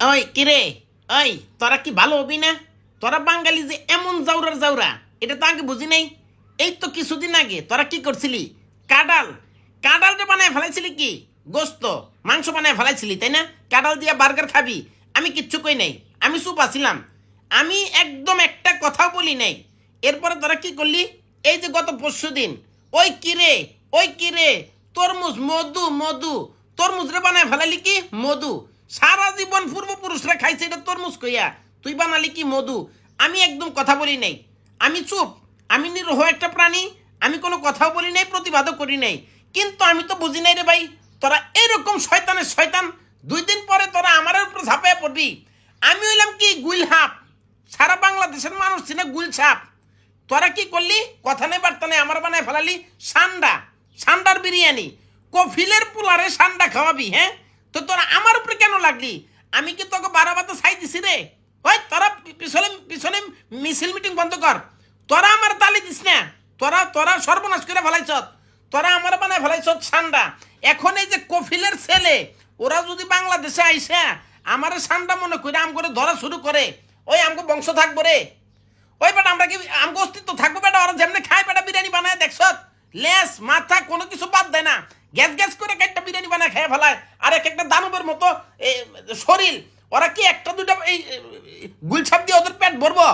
ওই কিরে, ওই তোরা কি ভালো হবি না? তোরা বাঙালি যে এমন জাউরার জাউরা, এটা তো আগে বুঝি নাই। এই তো কিছুদিন আগে তোরা কি করছিলি? কাডাল কাডালটা বানায় ফেলাইছিলি, কি গোস্ত মাংস বানায় ফেলাইছিলি, তাই না? কাডাল দিয়া বার্গার খাবি, আমি কিচ্ছু কই নাই, আমি চুপ আছিলাম, আমি একদম একটা কথাও বলি নাই। এরপরে তোরা কি করলি? এই যে গত পরশু দিন, ওই কিরে, ওই কিরে, তরমুজ, মধু মধু, তরমুজ রে বানায় ফেলালি কি মধু। সারা জীবন পূর্বপুরুষরা খাইছে এটা তরমুজ কইয়া, তুই বানালি কি মধু। আমি একদম কথা বলি নাই, আমি চুপ, আমি নিরহ একটা প্রাণী, আমি কোনো কথাও বলি নাই, প্রতিবাদও করি নাই। কিন্তু আমি তো বুঝি নাই রে ভাই, তোরা এরকম শয়তানের শয়তান, 2 দিন পরে তোরা আমার উপরে ঝাঁপাইয়া পড়বি। আমি হইলাম কি গুইলহাপ, সারা বাংলাদেশের মানুষ ছিল গুলছাপ। তোরা কি করলি? কথা নেই বার্তা নেই, আমার বানায় ফেলালি সান্ডা, সান্ডার বিরিয়ানি, কফিলের পোলারে সান্ডা খাওয়াবি। হ্যাঁ, তো তোরা আমার উপরে কেন লাগলি? আমি কি তোকে বারাবাতে ছাই দিছি রে? ওই তোরা পিছনে পিছনে মিছিল মিটিং বন্ধ কর, তোরা আমার তালি দিস না, তোরা তোরা সর্বনাশ করে ফেলাইছ, তোরা আমার বানায় ফেলাইছ সান্ডা। এখন এই যে কফিলের ছেলে, ওরা যদি বাংলাদেশে আইসা আমার সান্ডা মনে করে আম করে ধরা শুরু করে, ওই আমগো বংশ থাকবো রে? ওই বেটা আমরা কি আমগো অস্তিত্ব থাকবো? বেটা ওরা যেমনি খায়, বেটা বিরিয়ানি বানায় দেখছ, লেস মাথা কোনো কিছু বাদ দেয় না, গ্যাস গ্যাস করে একটা বিরিয়ানি বানায় খেয়ে ফেলায়। আর এক একটা দানবের মতো শরীর, ওরা কি একটা দুটা এই গুলছাপ দিয়ে ওদের পেট ভরবো?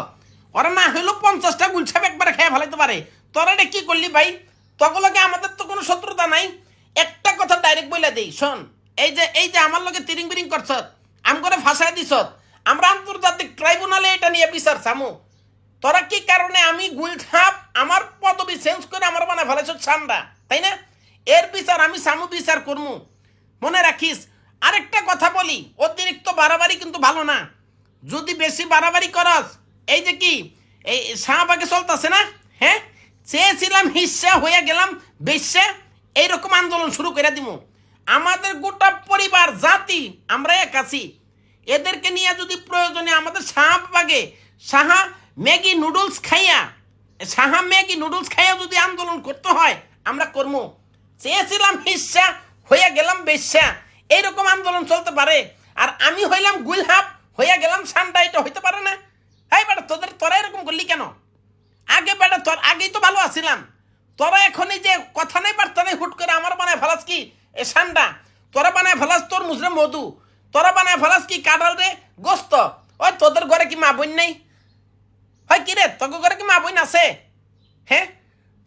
ওরা না হইলেও 50টা গুলছাপ একবারে খেয়ে ফেলাইতে পারে। তোরা এটা কি করলি ভাই? তগুলোকে আমাদের তো কোনো শত্রুতা নাই। একটা কথা ডাইরেক্ট বলে দেই, শোন, এই যে আমার লগে তিরিং বিরিং করছ, আম করে ফাঁসাই দিছ, আমরা আন্তর্জাতিক ট্রাইব্যুনালে এটা নিয়ে বিচার চামু। তোরা কি কারণে আমি গুলছাপ আমার পদবি চেঞ্জ করে আমার বানায় ফেলাইছ সান্ডা, তাই না? এর বিচার আমি সামু, বিচার করমু, মনে রাখিস। আরেকটা কথা বলি, অতিরিক্ত বাড়াবাড়ি কিন্তু ভালো না। যদি বেশি বাড়াবাড়ি করস, এই যে কি এই শাহবাগে চলতেছে না, হ্যাঁ, চেয়েছিলাম হিস্সা হয়ে গেলাম বেশ্যা, এইরকম আন্দোলন শুরু করে দিব। আমাদের গোটা পরিবার জাতি আমরা এক আছি, এদেরকে নিয়ে যদি প্রয়োজনে আমাদের শাহবাগে সাহা ম্যাগি নুডলস খাইয়া, সাহা ম্যাগি নুডলস খাইয়া যদি আন্দোলন করতে হয় আমরা করবো। চেয়েছিলাম হিস্সা হয়ে গেলাম বেশ্যা, এইরকম আন্দোলন চলতে পারে। আর আমি হইলাম গুলহাপ হইয়া গেলাম সান্ডা, এটা হইতে পারে না। হ্যাঁ বেটা, তোরা এরকম করলি কেন? আগে বেটা তোর আগেই তো ভালো আছিলাম, তোরা এখন এই যে কথা নেই বার্তা নেই, হুট করে আমার বানায় ফেলাস কি এ সান্ডা, তোরা বানায় ফেলাস তোর মুজরে মধু, তোরা বানায় ফেলাস কি কাঁঠাল রে গোস্ত। ওই তোদের ঘরে কি মা বোন নেই? হয় কি রে, তোর ঘরে কি মা বোন আছে? হ্যাঁ,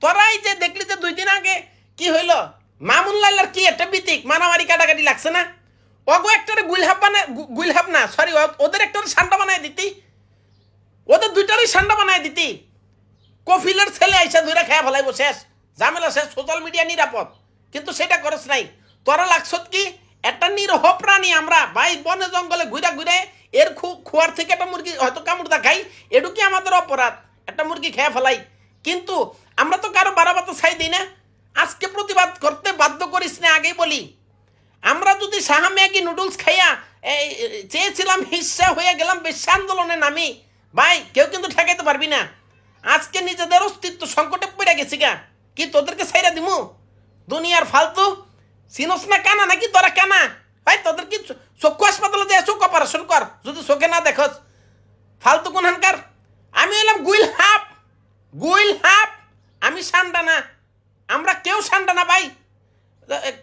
তোরা এই যে দেখলি যে 2 দিন আগে কি হইল, মামুন লাইলার কি একটা বিতিক মারামারি কাটাকাটি লাগছে না? ওগো একটা গুলহাপ বানায়, গুলহাপ না সরি, ওদের একটা সান্ডা বানায় দিতি, ওদের 2টারই সান্ডা বানায় দিতি। কফিলের ছেলে আইসা ধরে খেয়া ফেলাইব, শেষ ঝামেলা শেষ, সোশ্যাল মিডিয়া নিরাপদ। কিন্তু সেটা করস নাই, তোরা লাগছত কি একটা নিরহ প্রাণী। আমরা ভাই বনে জঙ্গলে ঘুরে ঘুরে এর খোয়ার থেকে একটা মুরগি হয়তো কামড়দা খাই, এটু কি আমাদের অপরাধ? একটা মুরগি খেয়ে ফেলাই, কিন্তু আমরা তো কারো বারাবাতো ছাই দিই না। আজকে প্রতিবাদ করতে বাধ্য করিস না, আগেই বলি। আমরা যদি সাহা ম্যাগি নুডলস খাইয়া চেয়েছিলাম হিস্সা হয়ে গেলাম বেশ্যা আন্দোলনে নামি, ভাই কেউ কিন্তু ঠেকাইতে পারবি না। আজকে নিজেদের অস্তিত্ব সংকটে পড়ে গেছি গা, কি তোদেরকে ছাইরা দিমু? দুনিয়ার ফালতু চিনস না কানা নাকি তোরা কানা? ভাই তোদের কি চক্ষু হাসপাতালে যায় চোখ অপারেশন কর যদি চোখে না দেখস, ফালতু কোনখানকার। আমি হইলাম গুইলহাপ, গুইলহাপ, আমি সান্ডা না, আমরা কেউ সান্ডা না ভাই।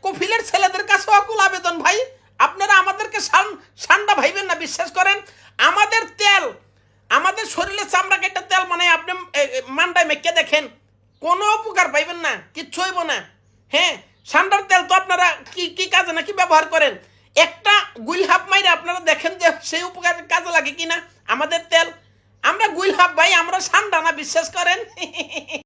কফিলের ছেলেদের কাছে অকুল আবেদন ভাই, আপনারা আমাদেরকে সান্ডা ভাইবেন না, বিশ্বাস করেন। আমাদের তেল, আমাদের শরীরে চামড়া কেটে তেল মানে আপনি মান্ডায় মেখে দেখেন, কোনো উপকার পাইবেন না, কিচ্ছু হইব না। হ্যাঁ, সান্ডার তেল তো আপনারা কি কি কাজে নাকি ব্যবহার করেন? একটা গুইলহাপ মাইরে আপনারা দেখেন যে সেই উপকার কাজে লাগে কিনা আমাদের তেল। আমরা গুইলহাপ ভাই, আমরা সান্ডা না, বিশ্বাস করেন।